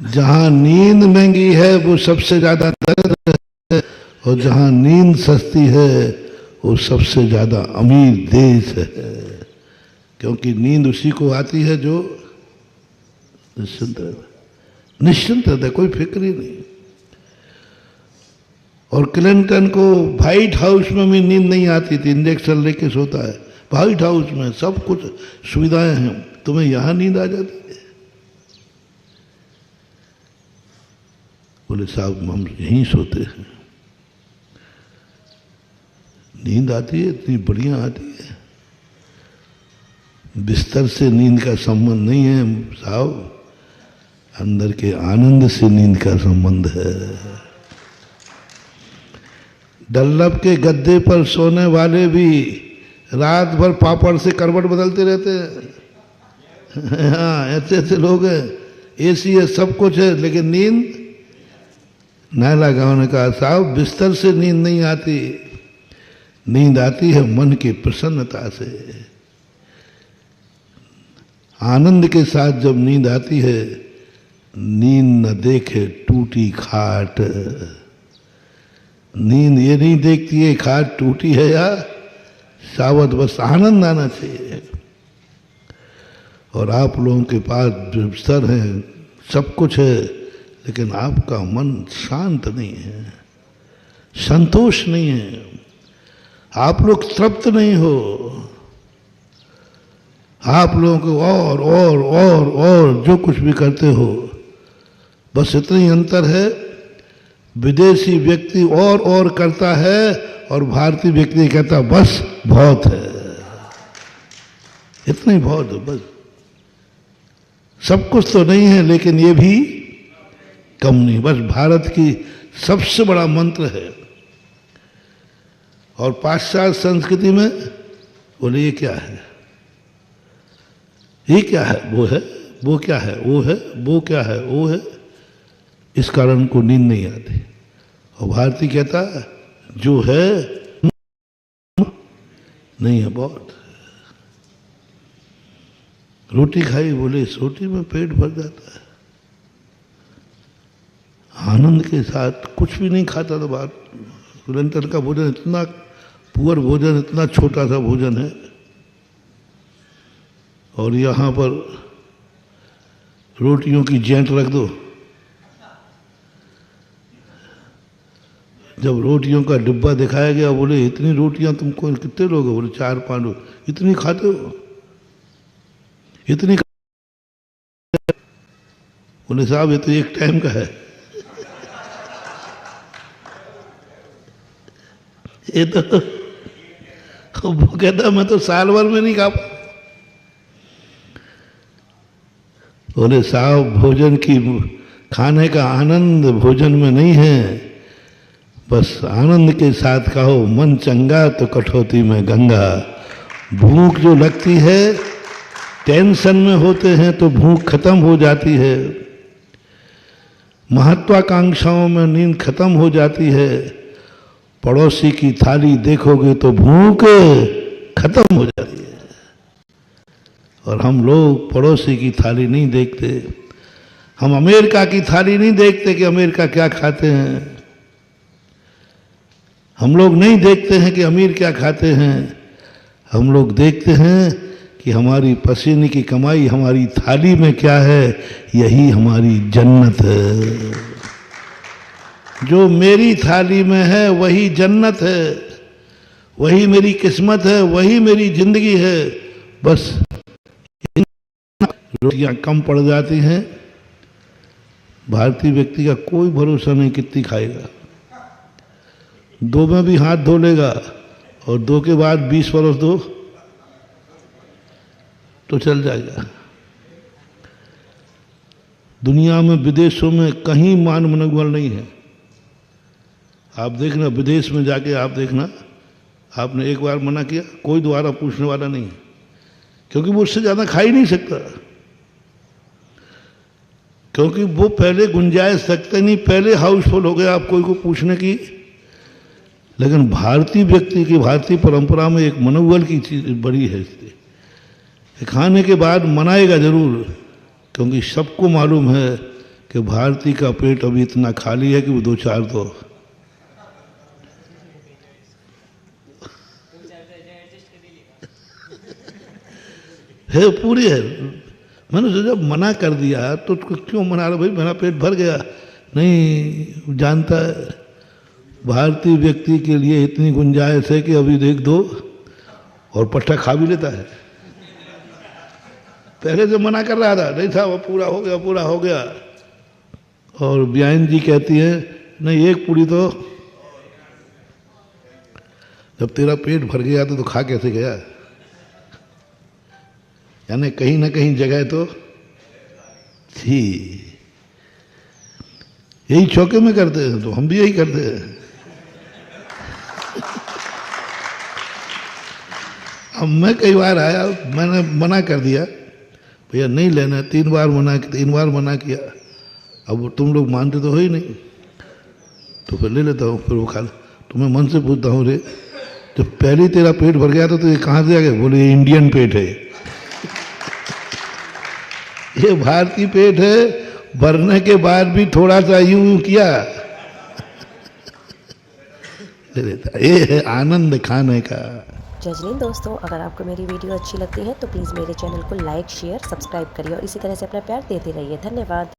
जहां नींद महंगी है वो सबसे ज्यादा दर्द है, और जहां नींद सस्ती है वो सबसे ज्यादा अमीर देश है। क्योंकि नींद उसी को आती है जो निश्चिंत रहता है, कोई फिक्र ही नहीं। और क्लिंटन को व्हाइट हाउस में भी नींद नहीं आती थी, इंजेक्शन लेके सोता है व्हाइट हाउस में, सब कुछ सुविधाएं हैं, तुम्हें यहां नींद आ जाती है। बोले साहब हम यहीं सोते हैं, नींद आती है, इतनी बढ़िया आती है। बिस्तर से नींद का संबंध नहीं है साहब, अंदर के आनंद से नींद का संबंध है। डल्लब के गद्दे पर सोने वाले भी रात भर पापड़ से करवट बदलते रहते हैं। हाँ, ऐसे ऐसे लोग हैं, एसी है, सब कुछ है, लेकिन नींद। नायला गांव ने कहा साहब बिस्तर से नींद नहीं आती, नींद आती है मन की प्रसन्नता से। आनंद के साथ जब नींद आती है, नींद न देखे टूटी खाट। नींद ये नहीं देखती है खाट टूटी है या सावध, बस आनंद आना चाहिए। और आप लोगों के पास बिस्तर है, सब कुछ है, लेकिन आपका मन शांत नहीं है, संतोष नहीं है, आप लोग तृप्त नहीं हो। आप लोगों को और जो कुछ भी करते हो, बस इतना ही अंतर है। विदेशी व्यक्ति और करता है और भारतीय व्यक्ति कहता बस बहुत है, इतना ही बहुत है बस। सब कुछ तो नहीं है, लेकिन ये भी कम नहीं, बस भारत की सबसे बड़ा मंत्र है। और पाश्चात्य संस्कृति में बोले ये क्या है, ये क्या है, वो है, वो क्या है, वो है, वो क्या है, वो है, इस कारण को नींद नहीं आती। और भारतीय कहता जो है नहीं है, बहुत। रोटी खाई, बोले इस रोटी में पेट भर जाता है। आनंद के साथ कुछ भी नहीं खाता था बात। क्लिंटन का भोजन इतना पुअर भोजन, इतना छोटा सा भोजन है, और यहाँ पर रोटियों की जेंट रख दो। जब रोटियों का डिब्बा दिखाया गया, बोले इतनी रोटियां तुमको कितने लोग हो, बोले 4-5 लोग, इतनी खाते हो, इतनी। बोले साहब ये तो एक टाइम का है। ये तो वो कहता मैं तो साल भर में नहीं खा पा। बोले साहब भोजन की, खाने का आनंद भोजन में नहीं है, बस आनंद के साथ कहो मन चंगा तो कठौती में गंगा। भूख जो लगती है, टेंशन में होते हैं तो भूख खत्म हो जाती है, महत्वाकांक्षाओं में नींद खत्म हो जाती है। पड़ोसी की थाली देखोगे तो भूख खत्म हो जाती है। और हम लोग पड़ोसी की थाली नहीं देखते, हम अमेरिका की थाली नहीं देखते कि अमेरिका क्या खाते हैं। हम लोग नहीं देखते हैं कि अमीर क्या खाते हैं, हम लोग देखते हैं कि हमारी पसीने की कमाई हमारी थाली में क्या है, यही हमारी जन्नत है। जो मेरी थाली में है वही जन्नत है, वही मेरी किस्मत है, वही मेरी जिंदगी है। बस रोटियां कम पड़ जाती हैं। भारतीय व्यक्ति का कोई भरोसा नहीं कितनी खाएगा। 2 में भी हाथ धो लेगा, और 2 के बाद 20 बरस दो तो चल जाएगा। दुनिया में विदेशों में कहीं मान मनोबल नहीं है। आप देखना, विदेश में जाके आप देखना, आपने एक बार मना किया, कोई दोबारा पूछने वाला नहीं है, क्योंकि वो उससे ज़्यादा खा ही नहीं सकता, क्योंकि वो पहले गुंजाइश रखते नहीं, पहले हाउसफुल हो गया आप कोई को पूछने की। लेकिन भारतीय व्यक्ति की, भारतीय परंपरा में एक मनोबल की चीज बड़ी है, इसलिए खाने के बाद मनाएगा जरूर, क्योंकि सबको मालूम है कि भारती का पेट अभी इतना खाली है कि वो 2-4 तो है पूरी है। मैंने सोचा जब मना कर दिया तो क्यों मना रहा भाई, मेरा पेट भर गया। नहीं जानता है भारतीय व्यक्ति के लिए इतनी गुंजाइश है कि अभी देख दो और पट्टा खा भी लेता है। पहले से मना कर रहा था, नहीं था वो पूरा हो गया, पूरा हो गया। और ब्यान जी कहती है नहीं एक पूरी तो, जब तेरा पेट भर गया तो खा कैसे गया, यानी कहीं ना कहीं जगह तो थी। यही चौके में करते हैं तो हम भी यही करते हैं। अब मैं कई बार आया, मैंने मना कर दिया भैया नहीं लेना, 3 बार मना किया। अब तुम लोग मानते तो हो ही नहीं, तो फिर ले लेता हूँ। फिर वो खा, तो मैं मन से पूछता हूँ रे जब पहले तेरा पेट भर गया तो ये कहाँ से आ गया? बोले ये इंडियन पेट है। ये भारतीय पेट है, भरने के बाद भी थोड़ा सा यूं किया ले लेता। ये है आनंद खाने का। जजनीन दोस्तों, अगर आपको मेरी वीडियो अच्छी लगती है तो प्लीज़ मेरे चैनल को लाइक, शेयर, सब्सक्राइब करिए और इसी तरह से अपना प्यार देते रहिए। धन्यवाद।